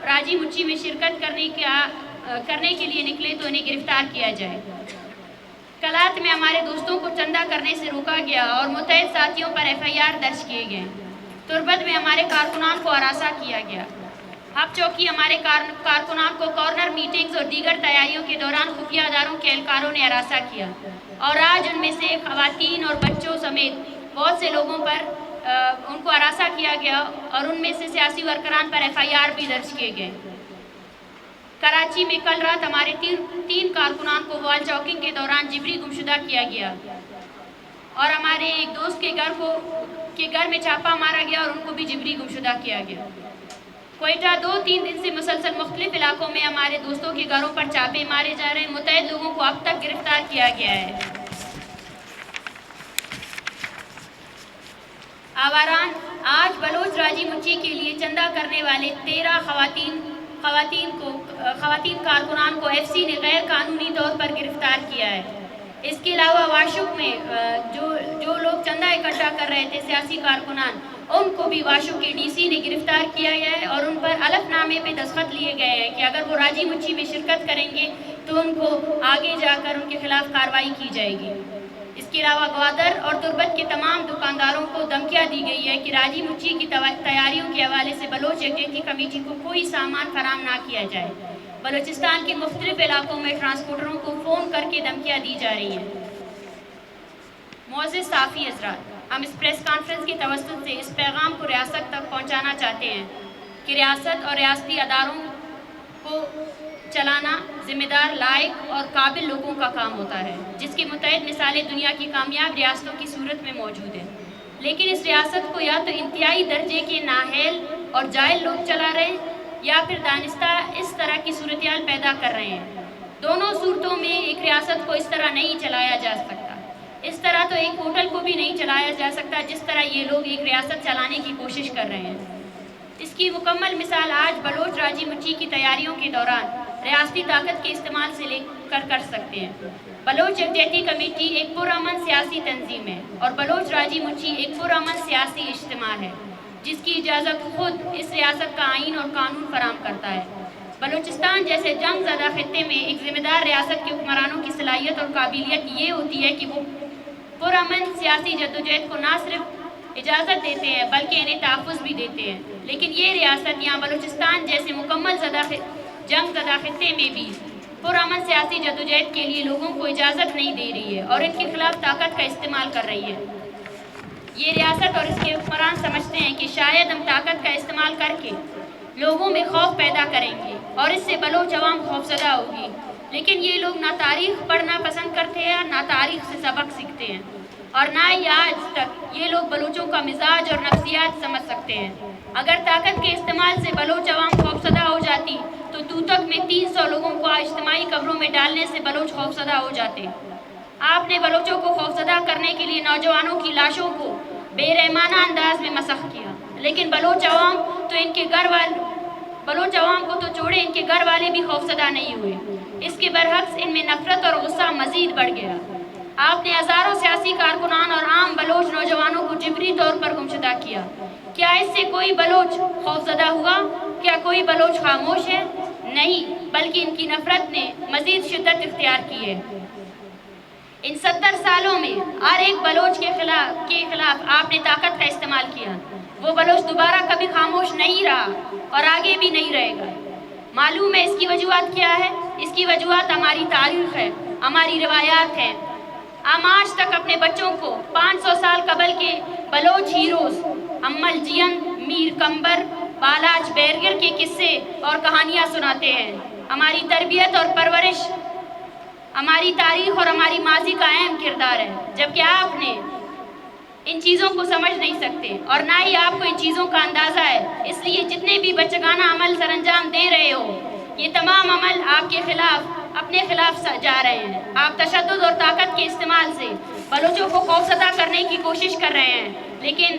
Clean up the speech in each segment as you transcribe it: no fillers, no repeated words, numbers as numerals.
راجی مچھی میں شرکت کرنے کے لیے نکلے تو انہیں گرفتار کیا جائے۔ کلات میں ہمارے دوستوں کو چندہ کرنے سے روکا گیا اور متعدد ساتھیوں پر FIR درج کیے گئے۔ تربت میں ہمارے کارکنان کو ہراساں کیا گیا۔ ہب چوکی ہمارے کارکنان کو کارنر میٹنگز اور دیگر تیاریوں کے دوران خفیہ اداروں کے اہلکاروں نے ہراساں کیا، اور آج ان میں سے خواتین اور بچوں سمیت بہت سے لوگوں پر ان کو ہراساں کیا گیا، اور ان میں سے سیاسی ورکران پر FIR بھی درج کیے گئے۔ کراچی میں کل رات ہمارے تین کارکنان کو وال چاکنگ کے دوران جبری گمشدہ کیا گیا، اور ہمارے ایک دوست کے گھر میں چھاپا مارا گیا اور ان کو بھی جبری گمشدہ کیا گیا۔ کوئٹہ 2-3 دن سے مسلسل مختلف علاقوں میں ہمارے دوستوں کے گھروں پر چھاپے مارے جا رہے ہیں۔ متعدد لوگوں کو اب تک گرفتار کیا گیا ہے۔ آواران آج بلوچ راجی مچھی کے لیے چندہ کرنے والے 13 خواتین کارکنان کو FC نے غیر قانونی طور پر گرفتار کیا ہے۔ اس کے علاوہ واشک میں جو لوگ چندہ اکٹھا کر رہے تھے سیاسی کارکنان، ان کو بھی واشک کے DC نے گرفتار کیا گیا ہے، اور ان پر علف نامے پہ دستخط لیے گئے ہیں کہ اگر وہ راجی مچھی میں شرکت کریں گے تو ان کو آگے جا کر ان کے خلاف کارروائی کی جائے گی۔ اس کے علاوہ گوادر اور تربت کے تمام دکانداروں کو دھمکیاں دی گئی ہے کہ راجی مچھی کی تیاریوں کے حوالے سے بلوچ یکجہتی کمیٹی کو کوئی سامان فراہم نہ کیا جائے۔ بلوچستان کے مختلف علاقوں میں ٹرانسپورٹروں کو فون کر کے دھمکیاں دی جا رہی ہیں۔ معزز صحافی حضرات، ہم اس پریس کانفرنس کی توسط سے اس پیغام کو ریاست تک پہنچانا چاہتے ہیں کہ ریاست اور ریاستی اداروں کو چلانا ذمہ دار، لائق اور قابل لوگوں کا کام ہوتا ہے، جس کی متعدد مثالیں دنیا کی کامیاب ریاستوں کی صورت میں موجود ہیں۔ لیکن اس ریاست کو یا تو انتہائی درجے کے نااہل اور جاہل لوگ چلا رہے ہیں، یا پھر دانستہ اس طرح کی صورتحال پیدا کر رہے ہیں۔ دونوں صورتوں میں ایک ریاست کو اس طرح نہیں چلایا جا سکتا۔ اس طرح تو ایک ہوٹل کو بھی نہیں چلایا جا سکتا جس طرح یہ لوگ ایک ریاست چلانے کی کوشش کر رہے ہیں۔ اس کی مکمل مثال آج بلوچ راجی مچھی کی تیاریوں کے دوران ریاستی طاقت کے استعمال سے لے کر سکتے ہیں۔ بلوچ یکجہتی کمیٹی ایک پرامن سیاسی تنظیم ہے، اور بلوچ راجی مچھی ایک پرامن سیاسی اجتماع ہے جس کی اجازت خود اس ریاست کا آئین اور قانون فراہم کرتا ہے۔ بلوچستان جیسے جنگ زدہ خطے میں ایک ذمہ دار ریاست کے حکمرانوں کی صلاحیت اور قابلیت یہ ہوتی ہے کہ وہ پرامن سیاسی جدوجہد کو نہ صرف اجازت دیتے ہیں بلکہ انہیں تحفظ بھی دیتے ہیں۔ لیکن یہ ریاست یہاں بلوچستان جیسے مکمل جنگ زدہ خطے میں بھی پرامن سیاسی جدوجہد کے لیے لوگوں کو اجازت نہیں دے رہی ہے، اور ان کے خلاف طاقت کا استعمال کر رہی ہے۔ یہ ریاست اور اس کے حکمران سمجھتے ہیں کہ شاید ہم طاقت کا استعمال کر کے لوگوں میں خوف پیدا کریں گے اور اس سے بلوچ عوام خوفزدہ ہوگی، لیکن یہ لوگ نہ تاریخ پڑھنا پسند کرتے ہیں نہ تاریخ سے سبق سیکھتے ہیں، اور نہ ہی آج تک یہ لوگ بلوچوں کا مزاج اور نفسیات سمجھ سکتے ہیں۔ اگر طاقت کے استعمال سے بلوچ عوام خوفزدہ ہو جاتی تو توتک میں 300 لوگوں کو اجتماعی قبروں میں ڈالنے سے بلوچ خوفزدہ ہو جاتے۔ آپ نے بلوچوں کو خوفزدہ کرنے کے لیے نوجوانوں کی لاشوں کو بے رحمانہ انداز میں مسخ کیا، لیکن بلوچ عوام کو تو چھوڑے ان کے گھر والے بھی خوفزدہ نہیں ہوئے۔ اس کے برعکس ان میں نفرت اور غصہ مزید بڑھ گیا۔ آپ نے ہزاروں سیاسی کارکنان اور عام بلوچ نوجوانوں کو جبری طور پر گمشدہ کیا۔ کیا اس سے کوئی بلوچ خوفزدہ ہوا؟ کیا کوئی بلوچ خاموش ہے؟ نہیں، بلکہ ان کی نفرت نے مزید شدت اختیار کی ہے۔ ان 70 سالوں میں ہر ایک بلوچ کے خلاف آپ نے طاقت کا استعمال کیا۔ وہ بلوچ دوبارہ کبھی خاموش نہیں رہا اور آگے بھی نہیں رہے گا۔ معلوم ہے اس کی وجوہات کیا ہے؟ اس کی وجوہات ہماری تاریخ ہے، ہماری روایات ہیں۔ ہم آج تک اپنے بچوں کو 500 سال قبل کے بلوچ ہیروز امل جیند، میر کمبر، بالاج بیرگر کے قصے اور کہانیاں سناتے ہیں۔ ہماری تربیت اور پرورش ہماری تاریخ اور ہماری ماضی کا اہم کردار ہے، جبکہ آپ نے ان چیزوں کو سمجھ نہیں سکتے اور نہ ہی آپ کو ان چیزوں کا اندازہ ہے۔ اس لیے جتنے بھی بچگانہ عمل سر انجام دے رہے ہو، یہ تمام عمل آپ کے خلاف، اپنے خلاف جا رہے ہیں۔ آپ تشدد اور طاقت کے استعمال سے بلوچوں کو خوفزدہ کرنے کی کوشش کر رہے ہیں، لیکن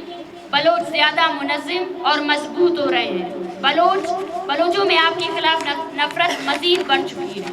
بلوچ زیادہ منظم اور مضبوط ہو رہے ہیں۔ بلوچوں میں آپ کے خلاف نفرت مزید بڑھ چکی ہے۔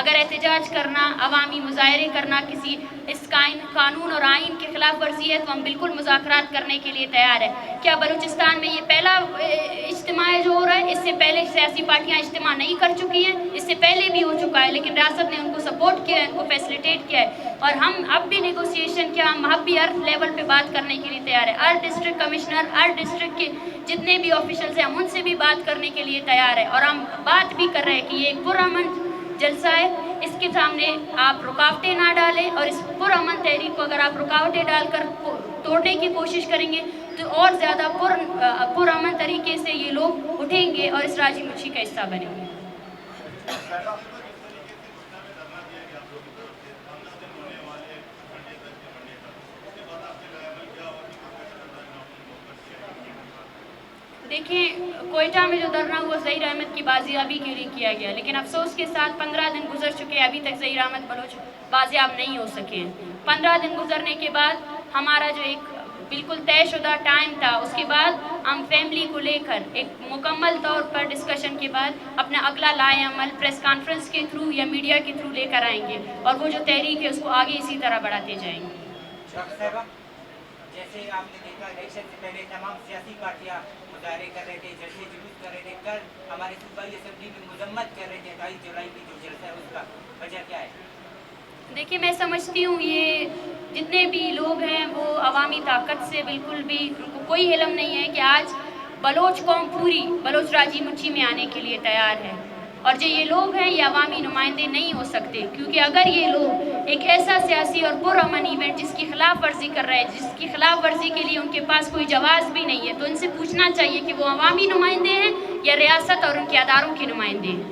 اگر احتجاج کرنا، عوامی مظاہرے کرنا کسی اس قانون اور آئین کے خلاف ورزی ہے تو ہم بالکل مذاکرات کرنے کے لیے تیار ہیں۔ کیا بلوچستان میں یہ پہلا اجتماع ہے جو ہو رہا ہے؟ اس سے پہلے سیاسی پارٹیاں اجتماع نہیں کر چکی ہیں، اس سے پہلے بھی ہو چکا ہے، لیکن ریاست نے ان کو سپورٹ کیا ہے، ان کو فیسلیٹیٹ کیا ہے، اور ہم اب بھی نیگوسیشن کیا، ہم اب بھی ہر لیول پہ بات کرنے کے لیے تیار ہیں۔ ہر ڈسٹرکٹ کمشنر، ہر ڈسٹرکٹ کے جتنے بھی آفیشلز ہیں ہم ان سے بھی بات کرنے کے لیے تیار ہیں، اور ہم بات بھی کر رہے ہیں کہ یہ ایک پرامن جلسہ ہے، اس کے سامنے آپ رکاوٹیں نہ ڈالیں، اور اس پرامن تحریک کو اگر آپ رکاوٹیں ڈال کر توڑنے کی کوشش کریں گے تو اور زیادہ پرامن طریقے سے یہ لوگ اٹھیں گے اور اس راجی مچھی کا حصہ بنیں گے۔ دیکھیں، کوئٹہ میں جو دھرنا ہوا ظہیر احمد کی بازیابی کے لیے کیا گیا، لیکن افسوس کے ساتھ 15 دن گزر چکے، ابھی تک ظہیر احمد بلوچ بازیاب نہیں ہو سکے ہیں۔ 15 دن گزرنے کے بعد ہمارا جو ایک بالکل طے شدہ ٹائم تھا، اس کے بعد ہم فیملی کو لے کر ایک مکمل طور پر ڈسکشن کے بعد اپنا اگلا لائحہ عمل پریس کانفرنس کے تھرو یا میڈیا کے تھرو لے کر آئیں گے، اور وہ جو تحریک ہے اس کو آگے اسی طرح بڑھاتے جائیں گے۔ جیسے آپ نے دیکھا الیکشن سے پہلے تمام سیاسی پارٹیاں مظاہرے کر رہے تھے، جلسے جلوس کر رہے تھے، کل ہمارے صوبائی اسمبلی میں مذمت کر رہے تھے 28 جولائی کی جو جلسہ ہے اس کا وجہ کیا ہے؟ دیکھیے، میں سمجھتی ہوں یہ جتنے بھی لوگ ہیں وہ عوامی طاقت سے بالکل بھی ان کو کوئی علم نہیں ہے کہ آج بلوچ قوم پوری بلوچ راجی مچھی میں آنے کے لیے تیار ہے، اور جو یہ لوگ ہیں یہ عوامی نمائندے نہیں ہو سکتے، کیونکہ اگر یہ لوگ ایک ایسا سیاسی اور پرامن ایونٹ جس کی خلاف ورزی کر رہے ہیں، جس کی خلاف ورزی کے لیے ان کے پاس کوئی جواز بھی نہیں ہے، تو ان سے پوچھنا چاہیے کہ وہ عوامی نمائندے ہیں یا ریاست اور ان کے اداروں کے نمائندے ہیں۔